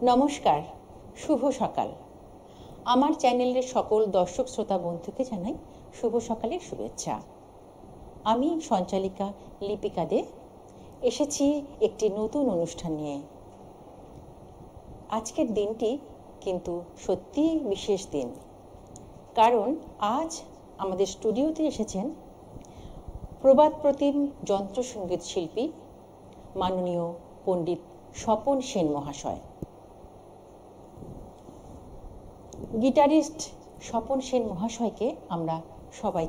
নমস্কার, শুভ সকাল। আমার চ্যানেলের সকল দর্শক শ্রোতা বন্ধুকে জানাই শুভ সকালের শুভেচ্ছা। আমি সঞ্চালিকা লিপিকা দে এসেছি একটি নতুন অনুষ্ঠান নিয়ে। আজকের দিনটি কিন্তু সত্যিই বিশেষ দিন, কারণ আজ আমাদের স্টুডিওতে এসেছেন প্রবাদ প্রতিম যন্ত্রসঙ্গীত শিল্পী মাননীয় পণ্ডিত স্বপন সেন মহাশয়। গিটারিস্ট স্বপন সেন মহাশয়কে আমরা সবাই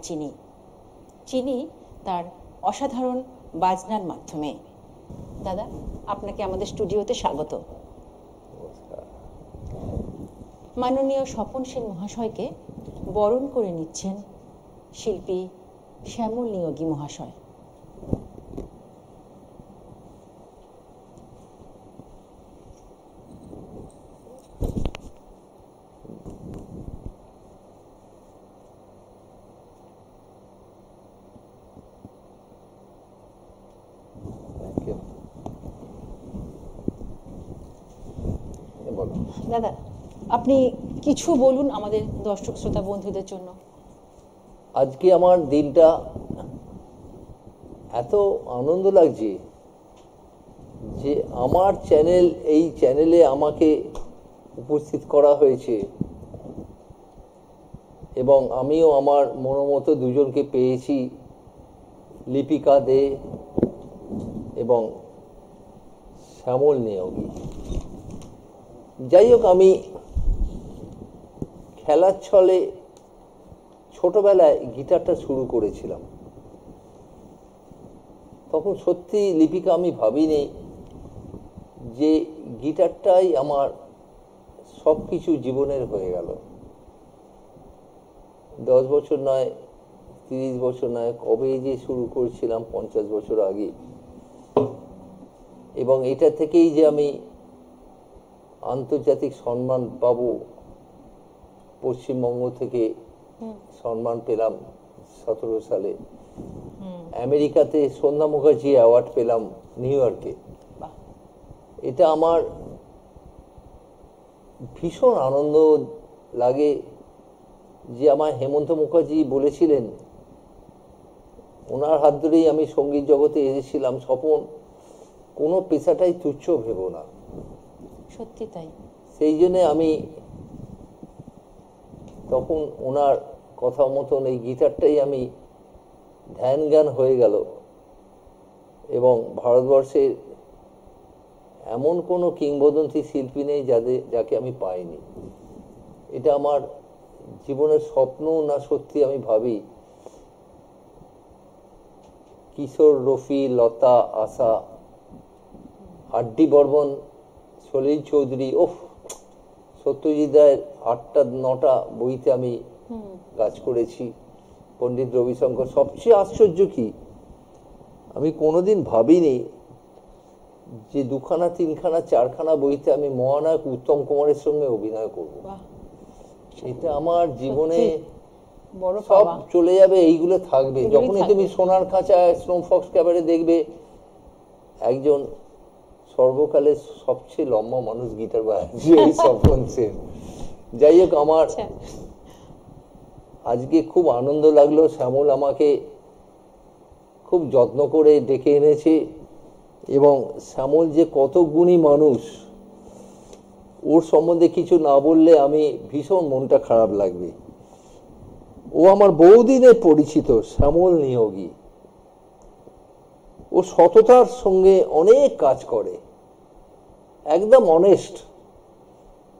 চিনি তার অসাধারণ বাজনার মাধ্যমে। দাদা, আপনাকে আমাদের স্টুডিওতে স্বাগত। মাননীয় স্বপন সেন মহাশয়কে বরণ করে নিচ্ছেন শিল্পী শ্যামল নিয়োগী মহাশয়। দাদা, আপনি কিছু বলুন আমাদের দর্শক শ্রোতা বন্ধুদের জন্য। আজকে আমার দিনটা এত আনন্দ লাগছে যে আমার এই চ্যানেলে আমাকে উপস্থিত করা হয়েছে এবং আমিও আমার মনোমতো দুজনকে পেয়েছি, লিপিকা দে এবং শ্যামল নিয়োগী। যাই হোক, আমি খেলার ছলে ছোটবেলায় গিটারটা শুরু করেছিলাম। তখন সত্যি লিপিকা আমি ভাবিনি যে গিটারটাই আমার সব কিছু জীবনের হয়ে গেল। 10 বছর নয়, 30 বছর নয়, কবে যে শুরু করেছিলাম, 50 বছর আগে। এবং এটা থেকেই যে আমি আন্তর্জাতিক সম্মান পাবো, পশ্চিমবঙ্গ থেকে সম্মান পেলাম 17 সালে, আমেরিকাতে সন্ধ্যা মুখার্জি অ্যাওয়ার্ড পেলাম নিউ ইয়র্কে। এটা আমার ভীষণ আনন্দ লাগে যে আমার হেমন্ত মুখার্জি বলেছিলেন, ওনার হাত ধরেই আমি সঙ্গীত জগতে এসেছিলাম, স্বপন কোনো পেশাটাই তুচ্ছ ভেবো না। সত্যি তাই। সেই জন্য আমি তখন ওনার কথা মতন এই গিটারটাই আমি ধ্যান জ্ঞান হয়ে গেল। এবং ভারতবর্ষের এমন কোনো কিংবদন্তি শিল্পী নেই যাকে আমি পাইনি। এটা আমার জীবনের স্বপ্ন না সত্যি আমি ভাবি। কিশোর, রফি, লতা, আশা, আড্ডি বর্মন, সলিল চৌধুরী, সত্যজিৎ রায়ের 8টা-9টা বইতে আমি কাজ করেছি, পণ্ডিত রবিশঙ্কর। সবচেয়ে আশ্চর্য কি, আমি কোনোদিন ভাবিনি যে 2খানা, 3খানা, 4খানা বইতে আমি মহানায়ক উত্তম কুমারের সঙ্গে অভিনয় করব। এটা আমার জীবনে সব চলে যাবে, এইগুলো থাকবে। যখনই তুমি সোনার খাঁচা, স্নো ফক্স ক্যাবারে দেখবে একজন সর্বকালের সবচেয়ে লম্বা মানুষ গিটার বাজাচ্ছে, স্বপন সেন। যাই হোক, আমার আজকে খুব আনন্দ লাগলো। শ্যামল আমাকে খুব যত্ন করে ডেকে এনেছে এবং শ্যামল যে কত গুণী মানুষ, ওর সম্বন্ধে কিছু না বললে আমি ভীষণ মনটা খারাপ লাগবে। ও আমার বহুদিনের পরিচিত, শ্যামল নিয়োগী। ও সততার সঙ্গে অনেক কাজ করে, একদম অনেস্ট,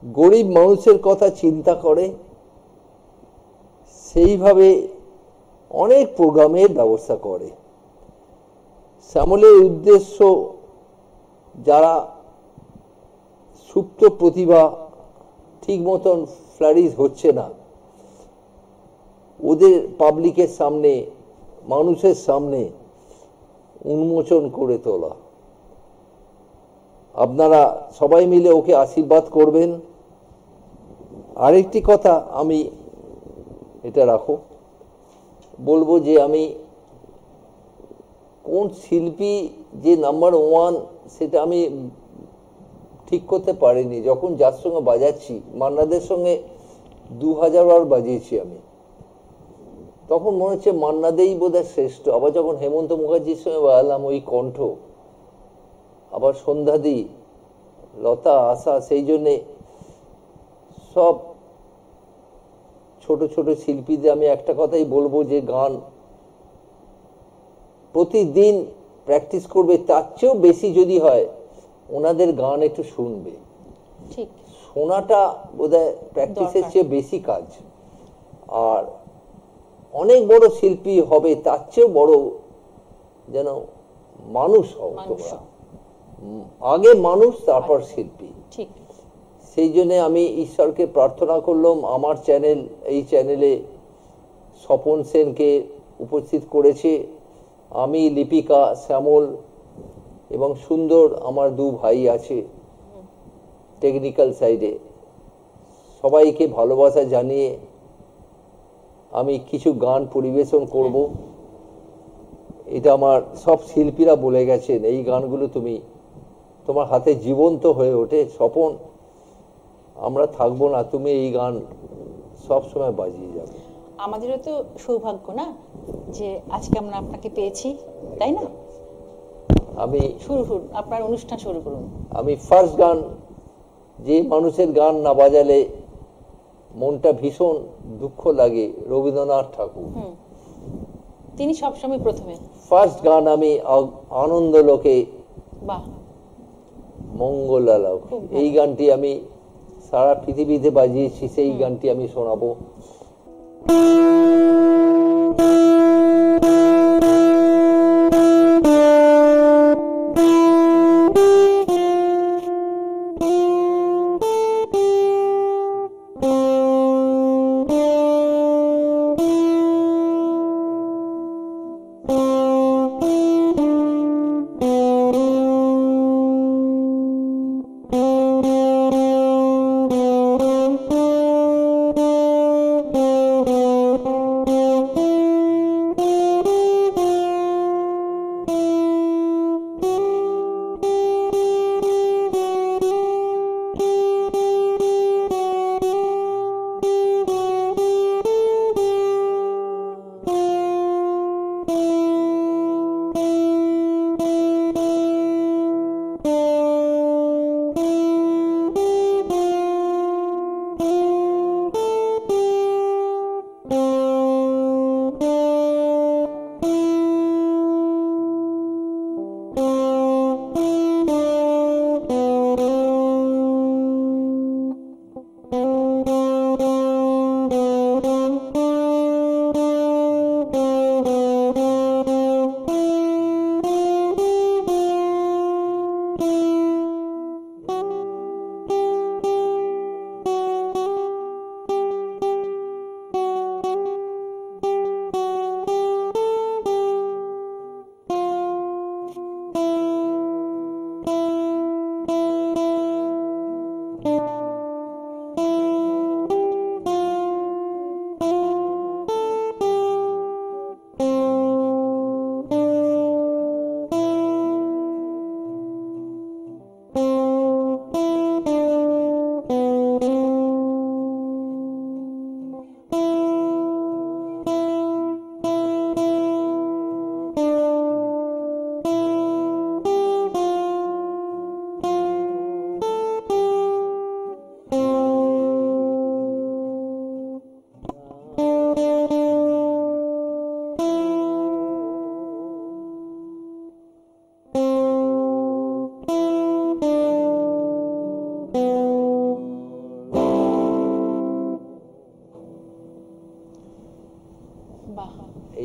গরিব মানুষের কথা চিন্তা করে, সেইভাবে অনেক প্রোগ্রামের ব্যবস্থা করে। শ্যামলের উদ্দেশ্য যারা সুপ্ত প্রতিভা ঠিক মতন ফ্লারিশ হচ্ছে না, ওদের পাবলিকের সামনে, মানুষের সামনে উন্মোচন করে তোলা। আপনারা সবাই মিলে ওকে আশীর্বাদ করবেন। আরেকটি কথা আমি এটা রাখো, বলবো যে আমি কোন শিল্পী যে নাম্বার 1 সেটা আমি ঠিক করতে পারিনি। যখন যার সঙ্গে বাজাচ্ছি, মান্নাদের সঙ্গে 2000 বার বাজিয়েছি আমি, তখন মনে হচ্ছে মান্নাদেই বোধহয় শ্রেষ্ঠ। আবার যখন হেমন্ত মুখার্জির সঙ্গে বাজালাম ওই কণ্ঠ, আবার সন্ধ্যাদি, লতা, আশা, সেই জন্যে সব ছোট ছোট শিল্পীদের আমি একটা কথাই বলবো যে গান প্রতিদিন প্র্যাকটিস করবে, তার চেয়েও বেশি যদি হয় ওনাদের গান একটু শুনবে। ঠিক, শোনাটা বোধহয় প্র্যাকটিসের দরকার। চেয়ে বেশি কাজ। আর অনেক বড় শিল্পী হবে, তার চেয়েও বড় যেন মানুষ হও মানুষ। তোমরা। আগে মানুষ, তারপর শিল্পী। ঠিক, সেই জন্য আমি ঈশ্বরকে প্রার্থনা করলাম আমার চ্যানেল, এই চ্যানেলে স্বপন সেনকে উপস্থিত করেছে, আমি, লিপিকা, শ্যামল এবং সুন্দর, আমার 2 ভাই আছে টেকনিক্যাল সাইডে। সবাইকে ভালোবাসা জানিয়ে আমি কিছু গান পরিবেশন করব। এটা আমার সব শিল্পীরা বলে গেছেন এই গানগুলো তুমি তোমার হাতে জীবন্ত হয়ে ওঠে স্বপন, আমরা থাকবো না, তুমি এই গান সব সময় বাজিয়ে যাবে। আমাদেরও তো সৌভাগ্য না যে আজকে আমরা আপনাকে পেয়েছি, তাই না? আমি শুরু করুন, আপনার অনুষ্ঠান শুরু করুন। আমি ফার্স্ট গান, যে মানুষের গান না বাজালে মনটা ভীষণ দুঃখ লাগে, রবীন্দ্রনাথ ঠাকুর। তিনি সবসময় প্রথমে। ফার্স্ট গান আমি আনন্দ লোকে বাহ, মঙ্গল আলোক, খুব ভালো। এই গানটি আমি সারা পৃথিবীতে বাজিয়েছি, সেই গানটি আমি শোনাবো।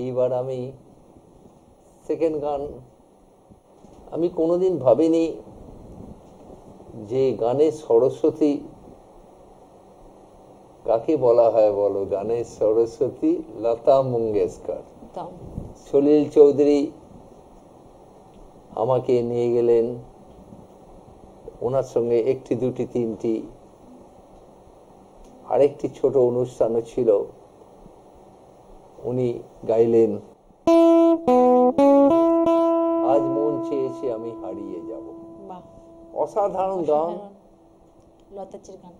এইবার আমি সেকেন্ড গান, আমি কোনোদিন ভাবিনি যে গানের সরস্বতী কাকে বলা হয় বলো? গানের সরস্বতী লতা মঙ্গেশকর। সলিল চৌধুরী আমাকে নিয়ে গেলেন, ওনার সঙ্গে একটি, দুটি, তিনটি আরেকটি ছোট অনুষ্ঠানও ছিল, উনি গাইলেন আজ মন চেয়েছে আমি হারিয়ে যাব। অসাধারণ গান। লতাজির গান।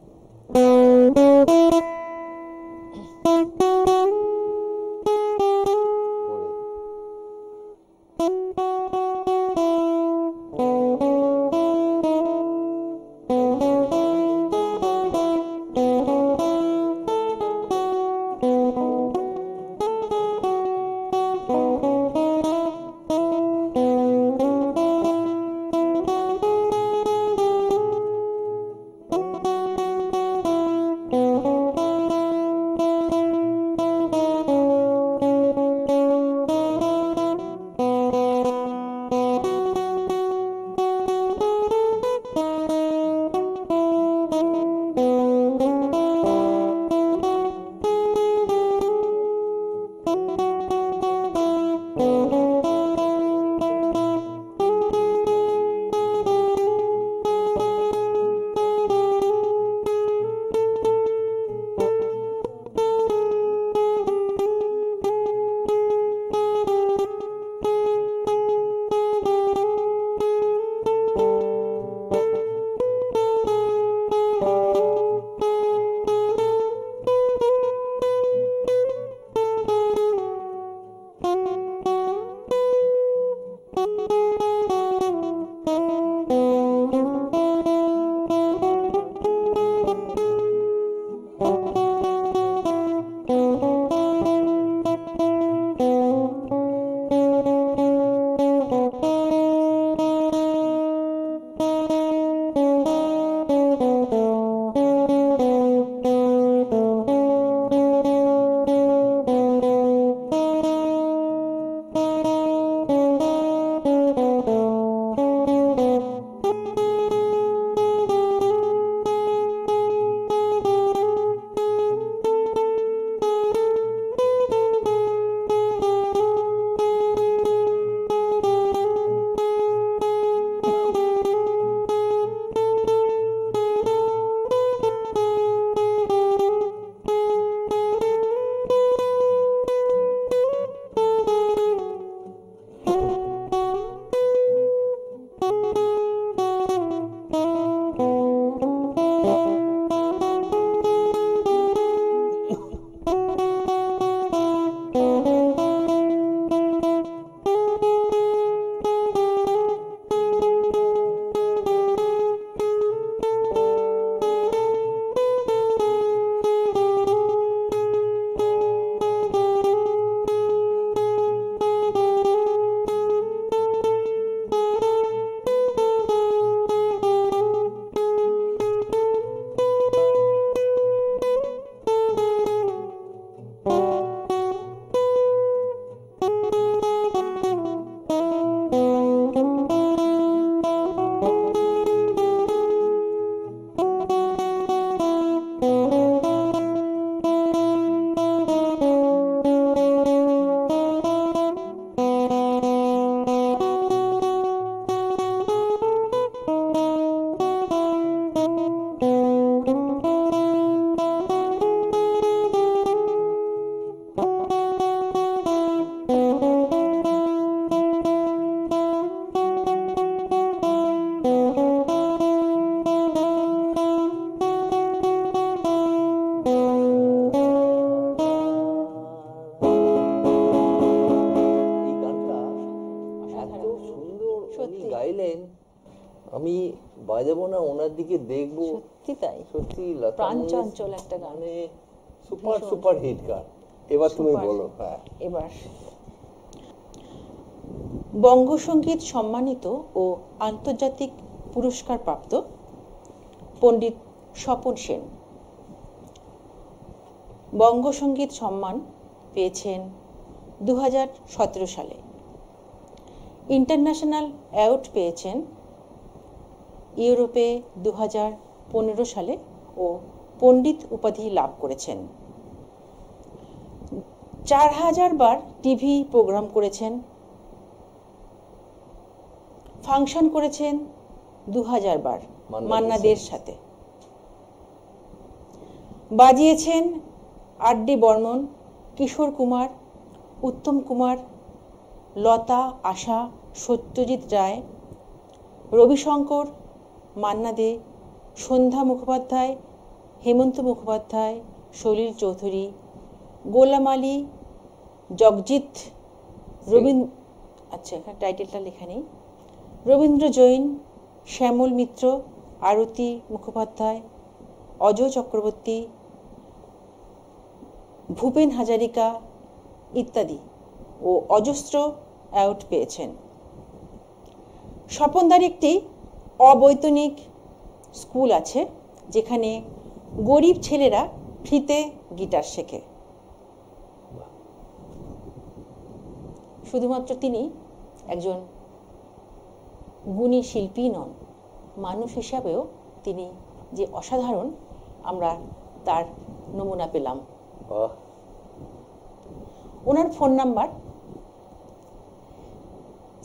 গাইলেন, আমি বাজাবো না, ওনার দিকে দেখবো। সত্যি তাই, সত্যি প্রাণচঞ্চল একটা গান, মানে সুপার সুপার হিট গান। এবার তুমি বলো। হ্যাঁ, এবার বঙ্গসঙ্গীত সম্মানিত ও আন্তর্জাতিক পুরস্কার প্রাপ্ত পণ্ডিত স্বপন সেন বঙ্গসঙ্গীত সম্মান পেয়েছেন 2017 সালে। ইন্টারন্যাশনাল অ্যাওয়ার্ড পেয়েছেন ইউরোপে 2015 সালে ও পণ্ডিত উপাধি লাভ করেছেন। 4000 বার টিভি প্রোগ্রাম করেছেন, ফাংশন করেছেন 2000 বার মান্না দের সাথে, বাজিয়েছেন আর.ডি. বর্মন, কিশোর কুমার, উত্তম কুমার, লতা, আশা, সত্যজিৎ রায়, রবিশঙ্কর, মান্না দে, সন্ধ্যা মুখোপাধ্যায়, হেমন্ত মুখোপাধ্যায়, সলিল চৌধুরী, গোলাম আলী, জগজিৎ, রবীন্দ্র, আচ্ছা এখানে টাইটেলটা লেখা নেই, রবীন্দ্র জৈন, শ্যামল মিত্র, আরতি মুখোপাধ্যায়, অজয় চক্রবর্তী, ভূপেন হাজারিকা ইত্যাদি ও অজস্র অ্যাওয়ার্ড পেয়েছেন। স্বপনদার একটি অবৈতনিক স্কুল আছে যেখানে গরিব ছেলেরা ফ্রিতে গিটার শেখে। শুধুমাত্র তিনি একজন গুণী শিল্পী নন, মানুষ হিসাবেও তিনি যে অসাধারণ, আমরা তার নমুনা পেলাম। ওনার ফোন নাম্বার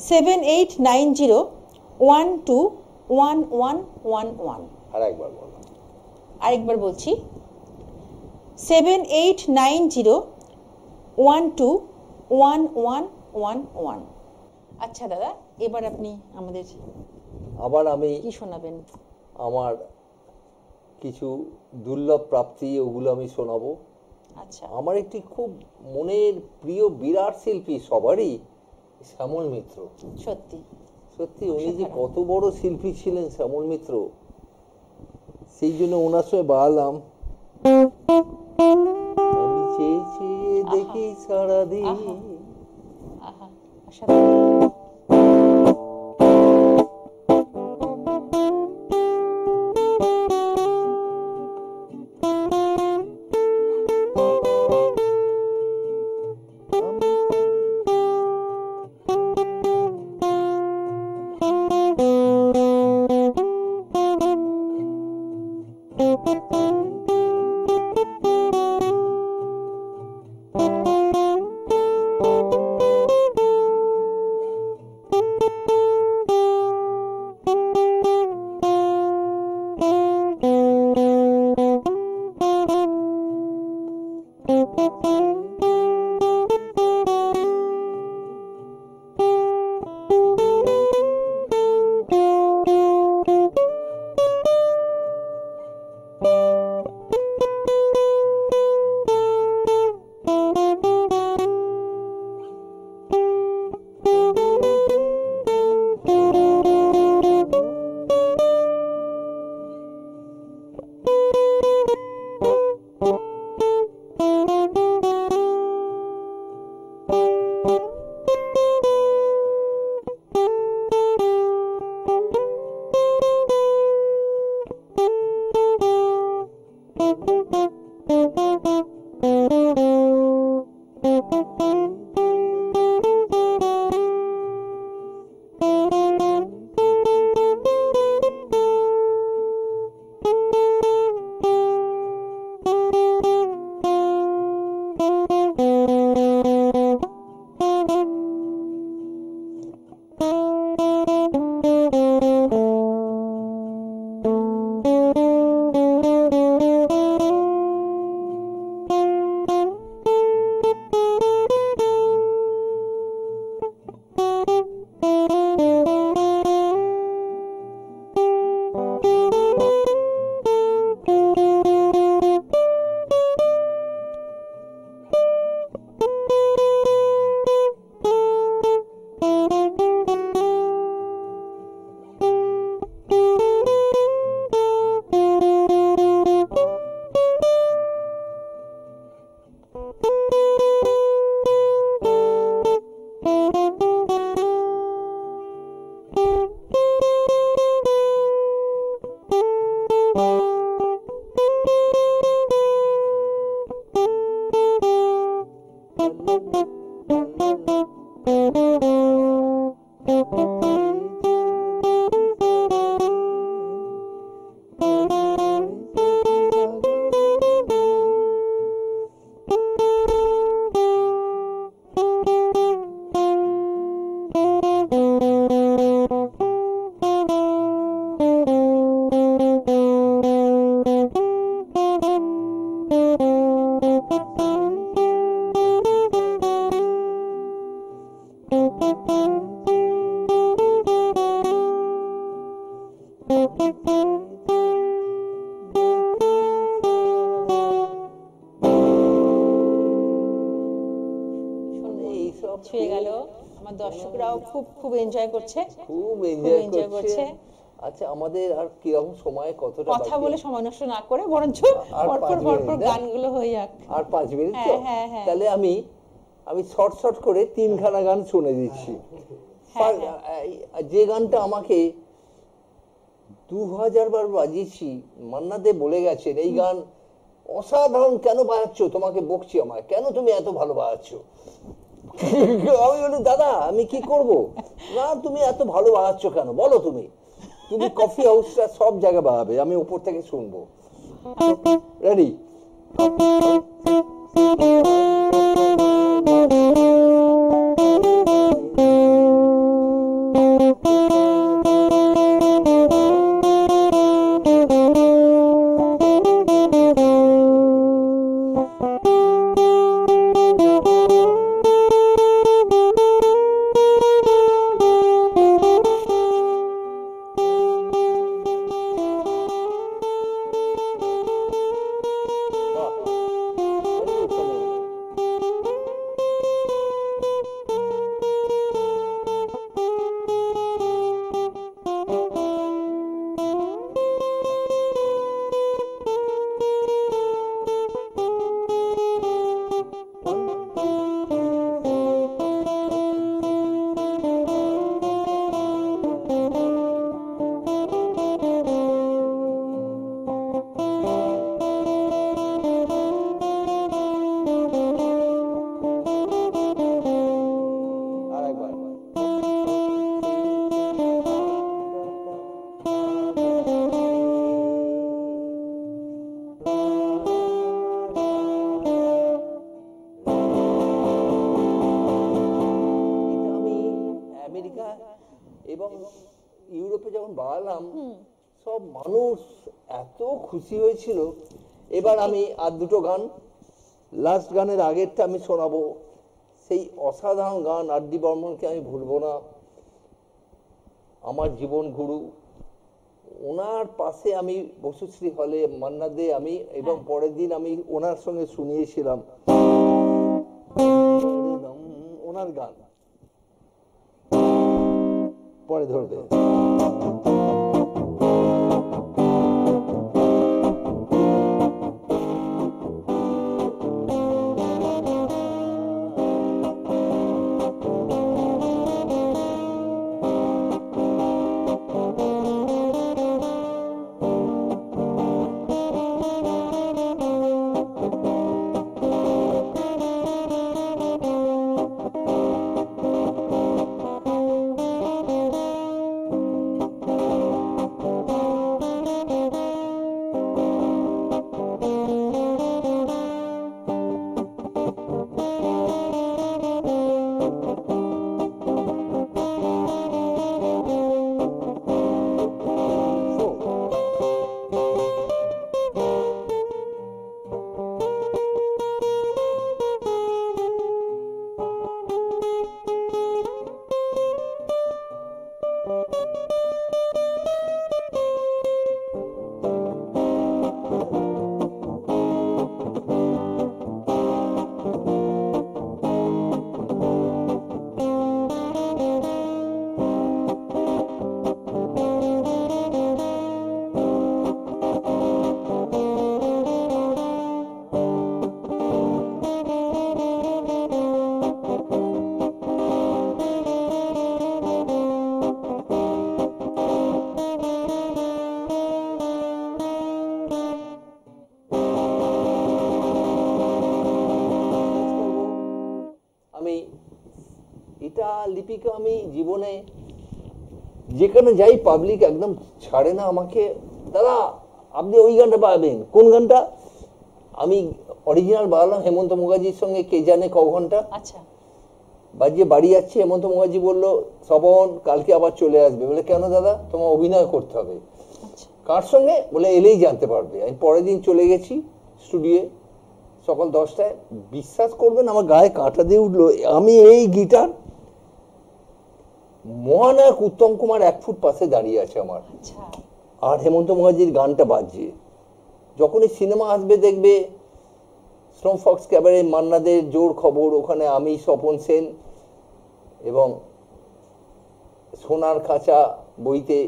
7890121111। আরেকবার বলছি 7890121111। আচ্ছা দাদা, এবার আপনি আমাদের আমি কি শোনাবেন? আমার কিছু দুর্লভ প্রাপ্তি, ওগুলো আমি শোনাবো। আচ্ছা, আমার একটি খুব মনের প্রিয় বিরাট শিল্পী সবারই শ্যামল মিত্র। সত্যি সত্যি উনি যে কত বড় শিল্পী ছিলেন শ্যামল মিত্র, সেই জন্য ওনার সঙ্গে বাড়ালাম। আমি চেয়ে চেয়ে দেখি সারাদিন। আহা, অসাধারণ। ছুঁয়ে গেল। আমার দর্শকরাও খুব খুব এনজয় করছে, খুব এনজয় করছে। আচ্ছা, আমাদের আর কিরকম সময়, কতটা কথা বলে সময় নষ্ট না করে বরঞ্চ পরপর গানগুলো হয়ে যাক। আর 5 মিনিট তো, তাহলে আমি শর্ট করে 3খানা গান শুনে দিচ্ছি। যে গানটা আমাকে 2000 বার বাজিয়েছি, মান্না দে বলে গেছেন এই গান অসাধারণ, কেন বাজাচ্ছ, তোমাকে বকছি, আমায় কেন তুমি এত ভালো বাজাচ্ছ। আমি বলি, দাদা আমি কি করব, না তুমি এত ভালো বাজাচ্ছ কেন বলো, তুমি কফি হাউসটা সব জায়গায় বাজাবে, আমি উপর থেকে শুনবো। রেডি? এবং ইউরোপে যখন বাড়ালাম, সব মানুষ এত খুশি হয়েছিল। এবার আমি আর দুটো গান, লাস্ট গানের আগেরটা আমি শোনাবো, সেই অসাধারণ গান। আর ডি বর্মনকে আমি ভুলবো না, আমার জীবন গুরু। ওনার পাশে আমি বসুশ্রী হলে মান্না দে আমি, এবং পরের দিন আমি ওনার সঙ্গে শুনিয়েছিলাম ওনার গান। পরে ধরবে। লিপিকা আমি জীবনে যেখানে যাই পাবলিক একদম ছাড়ে না আমাকে, দাদা আপনি ওই গানটা পাবেন। কোন গানটা? আমি অরিজিনাল বানালাম হেমন্ত মুখার্জির সঙ্গে কে জানে ক ঘন্টা। আচ্ছা, বাজিয়ে বাড়ি যাচ্ছি, হেমন্ত মুখার্জি বললো শ্রবণ কালকে আবার চলে আসবে। বলে কেন দাদা? তোমার অভিনয় করতে হবে। কার সঙ্গে? বলে এলেই জানতে পারবে। আমি পরের দিন চলে গেছি স্টুডিওয়ে সকাল 10টায়। বিশ্বাস করবেন আমার গায়ে কাঁটা দিয়ে উঠলো। আমি এই গিটার, মহানায়ক উত্তম কুমার 1 ফুট পাশে দাঁড়িয়ে আছে আমার। আর হেমন্ত মুখার্জির গানটা বাজছে। যখনই সিনেমা আসবে দেখবে স্নো ফক্স ক্যাবারে, মান্নাদের জোর খবর, ওখানে আমি, স্বপন সেন এবং সোনার খাঁচা বইতে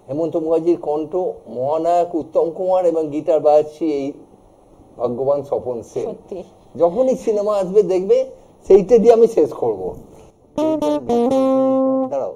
হেমন্ত মুখার্জির কণ্ঠ, মহানায়ক উত্তম কুমার এবং গিটার বাজাচ্ছি এই ভাগ্যবান স্বপন সেন। সত্যি যখনই সিনেমা আসবে দেখবে সেইটা দিয়ে আমি শেষ করব। দাঁড়াও।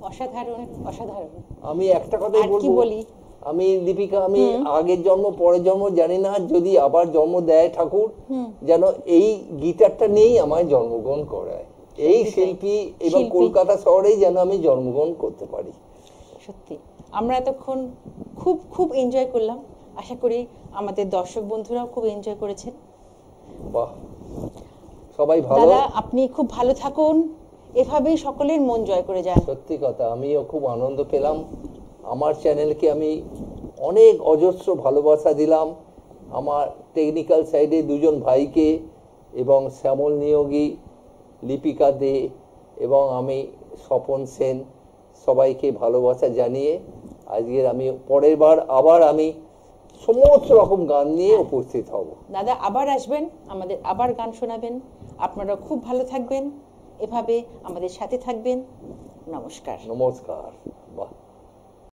অসাধারণ অসাধারণ। আমি একটা কথাই আর কি বলবো, বলি, আমি দীপিকা, আমি আগের জন্ম পরের জন্ম জানি না, যদি আবার জন্ম দেয় ঠাকুর, যেন এই গিটারটা নিয়েই আমায় জন্মগ্রহণ করায়, এই শিল্পী এবং কলকাতা শহরেই যেন আমি জন্মগ্রহণ করতে পারি। সত্যি আমরা এতক্ষণ খুব খুব এনজয় করলাম, আশা করি আমাদের দর্শক বন্ধুরাও খুব এনজয় করেছেন। বাহ, সবাই ভালো। দাদা আপনি খুব ভালো থাকুন, এভাবেই সকলের মন জয় করে যান। সত্যি কথা, আমিও খুব আনন্দ পেলাম। আমার চ্যানেলকে আমি অনেক অজস্র ভালোবাসা দিলাম, আমার টেকনিক্যাল সাইডে দুজন ভাইকে এবং শ্যামল নিয়োগী, লিপিকা দে এবং আমি স্বপন সেন, সবাইকে ভালোবাসা জানিয়ে আজকের আমি পরের বার আবার আমি সমস্ত রকম গান নিয়ে উপস্থিত হব। দাদা আবার আসবেন, আমাদের আবার গান শোনাবেন। আপনারা খুব ভালো থাকবেন, এভাবে আমাদের সাথে থাকবেন। নমস্কার। নমস্কার।